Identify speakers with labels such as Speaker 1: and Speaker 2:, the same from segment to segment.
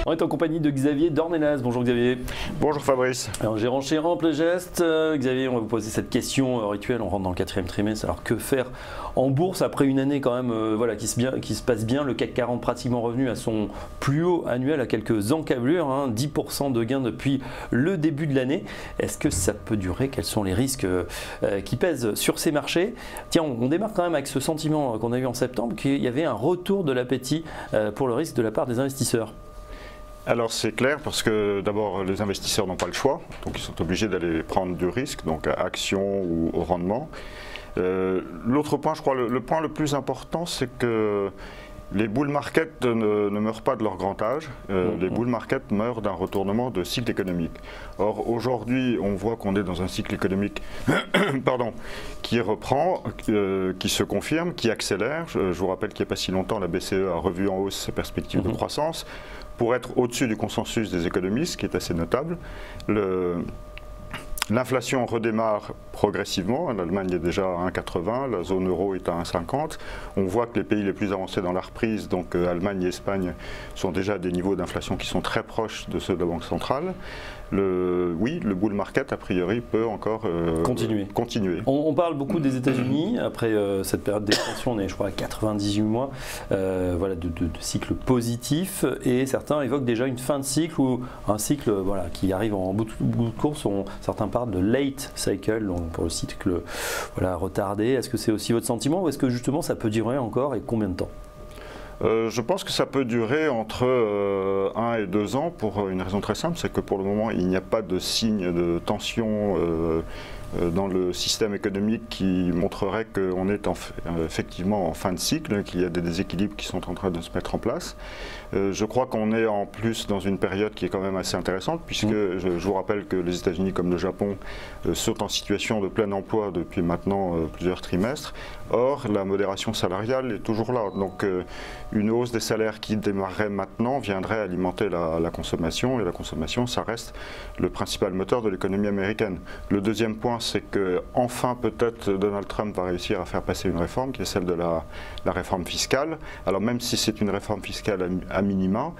Speaker 1: On est en compagnie de Xavier Dornelas. Bonjour Xavier.
Speaker 2: Bonjour Fabrice.
Speaker 1: Alors gérant chez Ample Geste. Xavier, on va vous poser cette question rituelle. On rentre dans le 4e trimestre. Alors que faire en bourse après une année quand même qui se passe bien. Le CAC 40 pratiquement revenu à son plus haut annuel à quelques encablures, 10% de gains depuis le début de l'année. Est-ce que ça peut durer? Quels sont les risques qui pèsent sur ces marchés? Tiens, on démarre quand même avec ce sentiment qu'on a eu en septembre qu'il y avait un retour de l'appétit pour le risque de la part des investisseurs.
Speaker 2: Alors c'est clair parce que d'abord les investisseurs n'ont pas le choix, donc ils sont obligés d'aller prendre du risque, donc à action ou au rendement. L'autre point, je crois, le point le plus important, c'est que les bull markets ne meurent pas de leur grand âge, les bull markets meurent d'un retournement de cycle économique. Or aujourd'hui on voit qu'on est dans un cycle économique qui reprend, qui se confirme, qui accélère. Je vous rappelle qu'il n'y a pas si longtemps la BCE a revu en hausse ses perspectives de croissance pour être au-dessus du consensus des économistes, ce qui est assez notable. L'inflation redémarre progressivement, l'Allemagne est déjà à 1,80, la zone euro est à 1,50. On voit que les pays les plus avancés dans la reprise, donc Allemagne et Espagne, sont déjà à des niveaux d'inflation qui sont très proches de ceux de la Banque centrale. Oui, le bull market, a priori, peut encore continuer.
Speaker 1: On parle beaucoup des États-Unis. Après cette période d'expansion, on est, je crois, à 98 mois de cycle positif. Et certains évoquent déjà une fin de cycle ou un cycle qui arrive en bout de course. Certains parlent de late cycle, donc pour le cycle retardé. Est-ce que c'est aussi votre sentiment ou est-ce que justement ça peut durer encore et combien de temps ?
Speaker 2: Je pense que ça peut durer entre 1 et 2 ans pour une raison très simple, c'est que pour le moment il n'y a pas de signe de tension dans le système économique qui montrerait qu'on est effectivement en fin de cycle, qu'il y a des déséquilibres qui sont en train de se mettre en place. Je crois qu'on est en plus dans une période qui est quand même assez intéressante puisque je vous rappelle que les États-Unis comme le Japon sont en situation de plein emploi depuis maintenant plusieurs trimestres. Or, la modération salariale est toujours là. Donc, une hausse des salaires qui démarrerait maintenant viendrait alimenter la consommation et la consommation, ça reste le principal moteur de l'économie américaine. Le deuxième point, c'est que enfin peut-être Donald Trump va réussir à faire passer une réforme qui est celle de la réforme fiscale. Alors même si c'est une réforme fiscale à minima,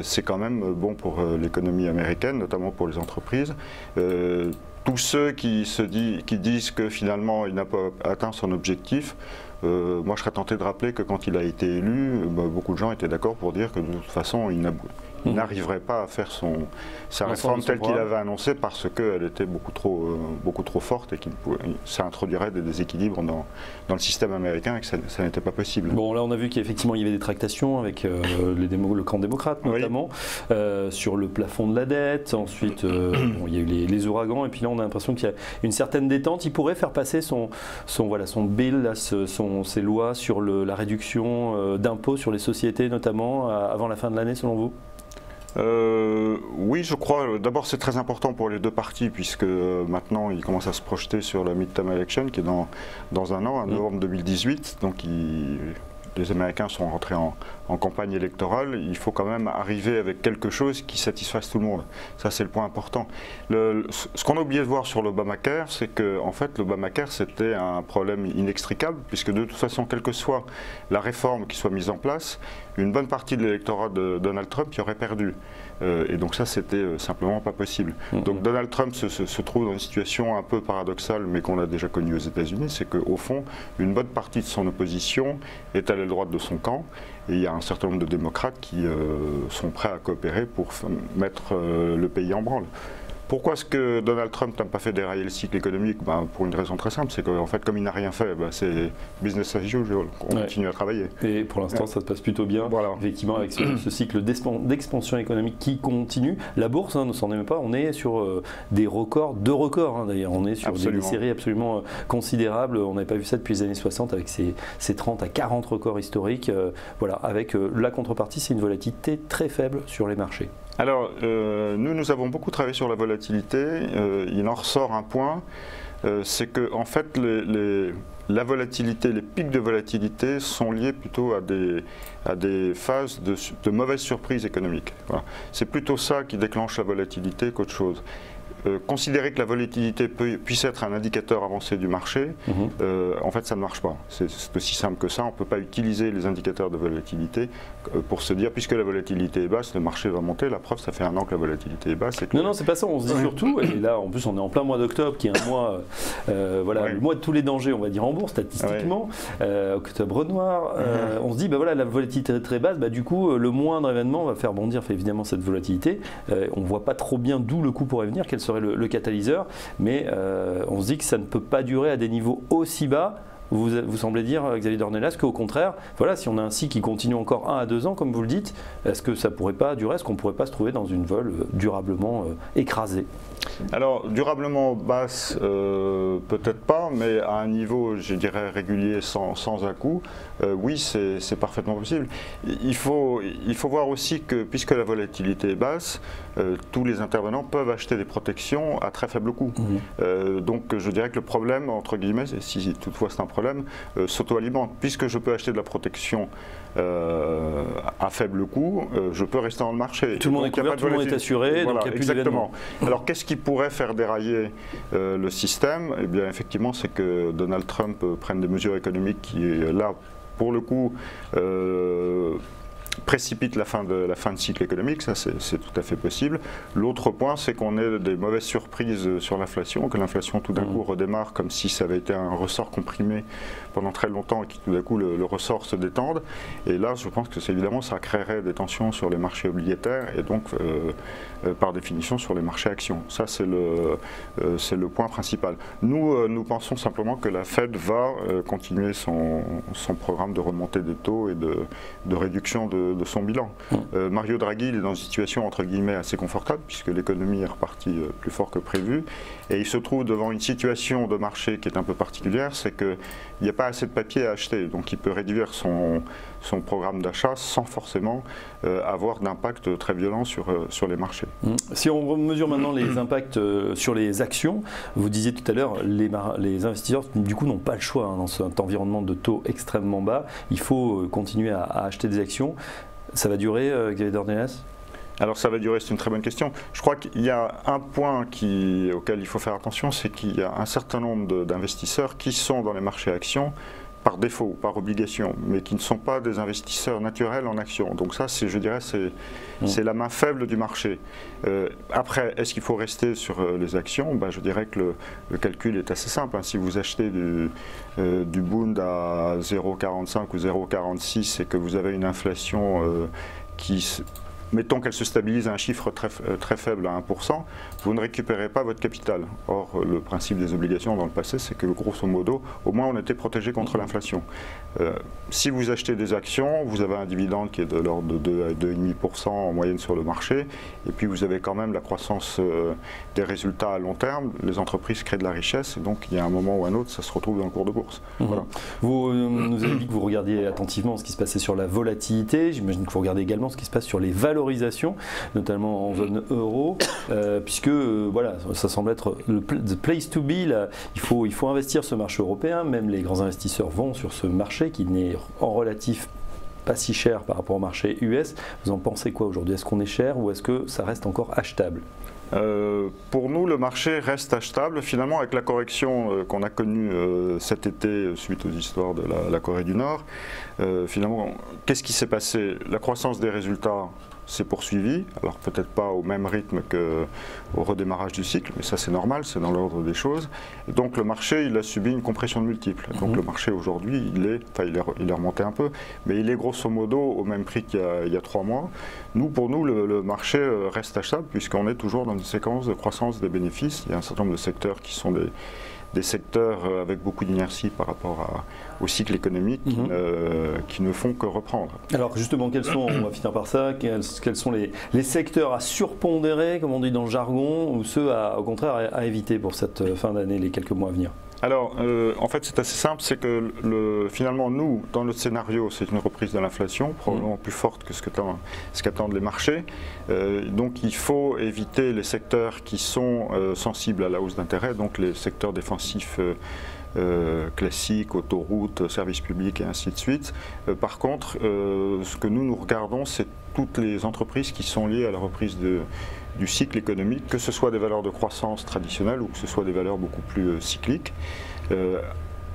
Speaker 2: c'est quand même bon pour l'économie américaine, notamment pour les entreprises. Tous ceux qui disent que finalement il n'a pas atteint son objectif, moi je serais tenté de rappeler que quand il a été élu, beaucoup de gens étaient d'accord pour dire que de toute façon il n'arriverait pas à faire sa réforme telle qu'il avait annoncée parce qu'elle était beaucoup trop forte et que ça introduirait des déséquilibres dans le système américain et que ça n'était pas possible.
Speaker 1: Bon, là on a vu qu'effectivement il y avait des tractations avec le camp démocrate notamment, sur le plafond de la dette. Ensuite il y a eu les ouragans et puis là on a l'impression qu'il y a une certaine détente. Il pourrait faire passer son bill, là, ses lois sur la réduction d'impôts sur les sociétés notamment avant la fin de l'année selon vous?
Speaker 2: Oui, je crois. D'abord, c'est très important pour les deux partis puisque maintenant, ils commencent à se projeter sur la midterm election qui est dans un an, en novembre 2018. Donc, les Américains sont rentrés en campagne électorale. Il faut quand même arriver avec quelque chose qui satisfasse tout le monde. Ça, c'est le point important. Ce qu'on a oublié de voir sur l'Obamacare, c'est que en fait, l'Obamacare, c'était un problème inextricable puisque de toute façon, quelle que soit la réforme qui soit mise en place, une bonne partie de l'électorat de Donald Trump y aurait perdu. Et donc ça, c'était simplement pas possible. Donc Donald Trump se trouve dans une situation un peu paradoxale, mais qu'on a déjà connue aux États-Unis, c'est qu'au fond, une bonne partie de son opposition est à l'aile droite de son camp, et il y a un certain nombre de démocrates qui sont prêts à coopérer pour mettre le pays en branle. Pourquoi est-ce que Donald Trump n'a pas fait dérailler le cycle économique? Pour une raison très simple, c'est qu'en fait, comme il n'a rien fait, c'est business as usual, on continue à travailler.
Speaker 1: Et pour l'instant, ça se passe plutôt bien, effectivement, avec ce cycle d'expansion économique qui continue. La bourse, ne s'en est pas, on est sur des records, d'ailleurs, on est sur des séries absolument considérables. On n'avait pas vu ça depuis les années 60 avec ces 30 à 40 records historiques. Avec la contrepartie, c'est une volatilité très faible sur les marchés.
Speaker 2: Alors, nous avons beaucoup travaillé sur la volatilité. Il en ressort un point, c'est que en fait, la volatilité, les pics de volatilité sont liés plutôt à des phases de mauvaises surprises économiques. Voilà. C'est plutôt ça qui déclenche la volatilité qu'autre chose. considérer que la volatilité puisse être un indicateur avancé du marché, en fait ça ne marche pas. C'est aussi simple que ça, on ne peut pas utiliser les indicateurs de volatilité pour se dire puisque la volatilité est basse, le marché va monter. La preuve, ça fait un an que la volatilité est basse.
Speaker 1: Non, c'est pas ça, on se dit surtout, et là en plus on est en plein mois d'octobre qui est un mois, le mois de tous les dangers on va dire en bourse statistiquement, octobre noir, on se dit voilà la volatilité est très basse, du coup le moindre événement va faire bondir évidemment cette volatilité, on ne voit pas trop bien d'où le coup pourrait venir, quel serait le catalyseur, mais on se dit que ça ne peut pas durer à des niveaux aussi bas. Vous semblez dire, Xavier Dornelas, qu'au contraire, si on a un cycle qui continue encore 1 à 2 ans, comme vous le dites, est-ce que ça ne pourrait pas durer, est-ce qu'on ne pourrait pas se trouver dans une vol durablement écrasée?
Speaker 2: Alors, durablement basse, peut-être pas, mais à un niveau, je dirais, régulier, sans à-coup, oui, c'est parfaitement possible. Il faut voir aussi que, puisque la volatilité est basse, tous les intervenants peuvent acheter des protections à très faible coût. Donc, je dirais que le problème, entre guillemets, si toutefois c'est un problème, s'auto-alimente. Puisque je peux acheter de la protection à faible coût, je peux rester dans le marché.
Speaker 1: Tout le monde est couvert, tout le monde est assuré,
Speaker 2: voilà,
Speaker 1: donc il n'y a plus
Speaker 2: exactement. Alors qu'est-ce qui pourrait faire dérailler le système? Eh bien effectivement, c'est que Donald Trump prenne des mesures économiques qui, là, pour le coup, précipite la fin de cycle économique, ça c'est tout à fait possible. L'autre point, c'est qu'on ait des mauvaises surprises sur l'inflation, que l'inflation tout d'un coup redémarre comme si ça avait été un ressort comprimé pendant très longtemps et que tout d'un coup le ressort se détende. Et là, je pense que évidemment, ça créerait des tensions sur les marchés obligataires et donc par définition sur les marchés actions. Ça, c'est le point principal. Nous pensons simplement que la Fed va continuer son programme de remontée des taux et de réduction de son bilan. Mario Draghi, il est dans une situation entre guillemets assez confortable puisque l'économie est repartie plus fort que prévu et il se trouve devant une situation de marché qui est un peu particulière, c'est qu'il n'y a pas assez de papier à acheter, donc il peut réduire son programme d'achat sans forcément avoir d'impact très violent sur les marchés.
Speaker 1: Si on mesure maintenant les impacts sur les actions, vous disiez tout à l'heure, les investisseurs du coup n'ont pas le choix dans cet environnement de taux extrêmement bas, il faut continuer à acheter des actions. Ça va durer, Xavier Dornelas ?
Speaker 2: Alors ça va durer, c'est une très bonne question. Je crois qu'il y a un point auquel il faut faire attention, c'est qu'il y a un certain nombre d'investisseurs qui sont dans les marchés actions par défaut ou par obligation, mais qui ne sont pas des investisseurs naturels en actions. Donc ça, je dirais, c'est la main faible du marché. Après, est-ce qu'il faut rester sur les actions? Je dirais que le calcul est assez simple. Si vous achetez du Bund à 0,45 ou 0,46 et que vous avez une inflation qui... Mettons qu'elle se stabilise à un chiffre très faible, à 1%, vous ne récupérez pas votre capital. Or, le principe des obligations dans le passé, c'est que grosso modo, au moins on était protégé contre l'inflation. Si vous achetez des actions, vous avez un dividende qui est de l'ordre de 2 à 2,5% en moyenne sur le marché, et puis vous avez quand même la croissance des résultats à long terme, les entreprises créent de la richesse, et donc il y a un moment ou un autre, ça se retrouve dans le cours de bourse. Voilà.
Speaker 1: Vous nous avez dit que vous regardiez attentivement ce qui se passait sur la volatilité, j'imagine que vous regardez également ce qui se passe sur les valorisation, notamment en zone euro, puisque voilà, ça semble être le place to be. Là, il faut investir ce marché européen, même les grands investisseurs vont sur ce marché qui n'est en relatif pas si cher par rapport au marché US. Vous en pensez quoi aujourd'hui? Est-ce qu'on est cher ou est-ce que ça reste encore achetable?
Speaker 2: Pour nous, le marché reste achetable. Finalement, avec la correction qu'on a connue cet été suite aux histoires de la Corée du Nord, finalement, qu'est-ce qui s'est passé? La croissance des résultats s'est poursuivie, alors peut-être pas au même rythme qu'au redémarrage du cycle, mais ça c'est normal, c'est dans l'ordre des choses. Et donc le marché, il a subi une compression de multiples. Donc le marché aujourd'hui, il est remonté un peu, mais il est grosso modo au même prix qu'il y a 3 mois. Pour nous, le marché reste achetable puisqu'on est toujours dans une séquence de croissance des bénéfices. Il y a un certain nombre de secteurs qui sont des secteurs avec beaucoup d'inertie par rapport au cycle économique qui ne font que reprendre.
Speaker 1: Alors justement, on va finir par ça, quels sont les secteurs à surpondérer, comme on dit dans le jargon, ou ceux au contraire à éviter pour cette fin d'année, les quelques mois à venir?
Speaker 2: Alors, en fait, c'est assez simple, c'est que finalement, nous, dans notre scénario, c'est une reprise de l'inflation, probablement plus forte que ce qu'attendent les marchés. Donc, il faut éviter les secteurs qui sont sensibles à la hausse d'intérêt, donc les secteurs défensifs classiques, autoroutes, services publics et ainsi de suite. Par contre, ce que nous regardons, c'est toutes les entreprises qui sont liées à la reprise du cycle économique, que ce soit des valeurs de croissance traditionnelles ou que ce soit des valeurs beaucoup plus cycliques.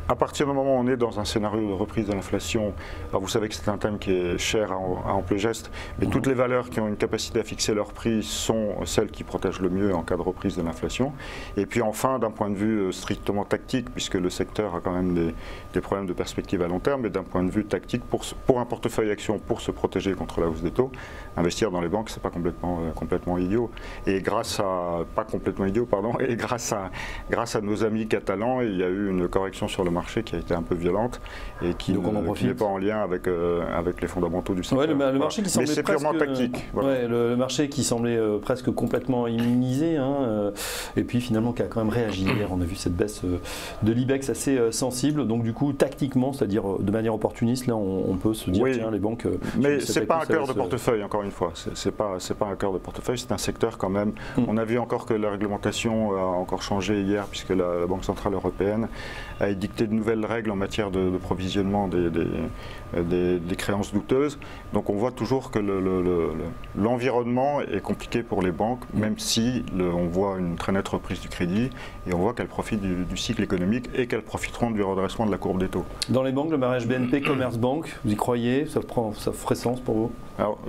Speaker 2: À partir du moment où on est dans un scénario de reprise de l'inflation, alors vous savez que c'est un thème qui est cher à Amplégest, mais toutes les valeurs qui ont une capacité à fixer leur prix sont celles qui protègent le mieux en cas de reprise de l'inflation. Et puis enfin, d'un point de vue strictement tactique, puisque le secteur a quand même des problèmes de perspective à long terme, mais d'un point de vue tactique, pour un portefeuille action, pour se protéger contre la hausse des taux, investir dans les banques, c'est pas complètement idiot. Et grâce à, pas complètement idiot, pardon, et grâce à nos amis catalans, il y a eu une correction sur le marché qui a été un peu violente et qui n'est pas en lien avec les fondamentaux du secteur.
Speaker 1: Ouais, le marché qui semblait
Speaker 2: mais c'est purement tactique.
Speaker 1: Voilà. Ouais, le marché qui semblait presque complètement immunisé, hein, et puis finalement qui a quand même réagi hier. On a vu cette baisse de l'IBEX assez sensible. Donc du coup, tactiquement, c'est-à-dire de manière opportuniste, là, on peut se dire,
Speaker 2: oui,
Speaker 1: tiens, les banques...
Speaker 2: mais c'est pas un cœur de portefeuille, encore une fois. C'est pas un cœur de portefeuille, c'est un secteur quand même. On a vu encore que la réglementation a encore changé hier, puisque la Banque Centrale Européenne a édicté de nouvelles règles en matière de provisionnement des créances douteuses. Donc on voit toujours que l'environnement est compliqué pour les banques, même si on voit une très nette reprise du crédit et on voit qu'elles profitent du cycle économique et qu'elles profiteront du redressement de la courbe des taux. Dans les banques, le mariage BNP Commerzbank, vous y croyez? Ça ferait sens pour vous? Alors,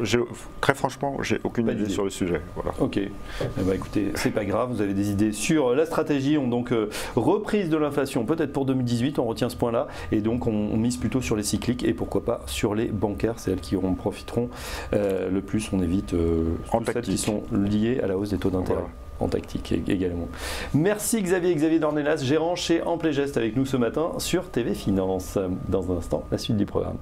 Speaker 2: très franchement, j'ai aucune idée sur le sujet. Voilà. Ok. Eh ben, écoutez, c'est pas grave, vous avez des idées sur la stratégie. Donc, reprise de l'inflation, peut-être pour 2018, on retient ce point-là. Et donc, on mise plutôt sur les cycliques et pourquoi pas sur les bancaires, c'est elles qui en profiteront le plus. On évite celles qui sont liées à la hausse des taux d'intérêt. Voilà. En tactique également. Merci Xavier Dornelas, gérant chez Amplégest avec nous ce matin sur TV Finance. Dans un instant, la suite du programme.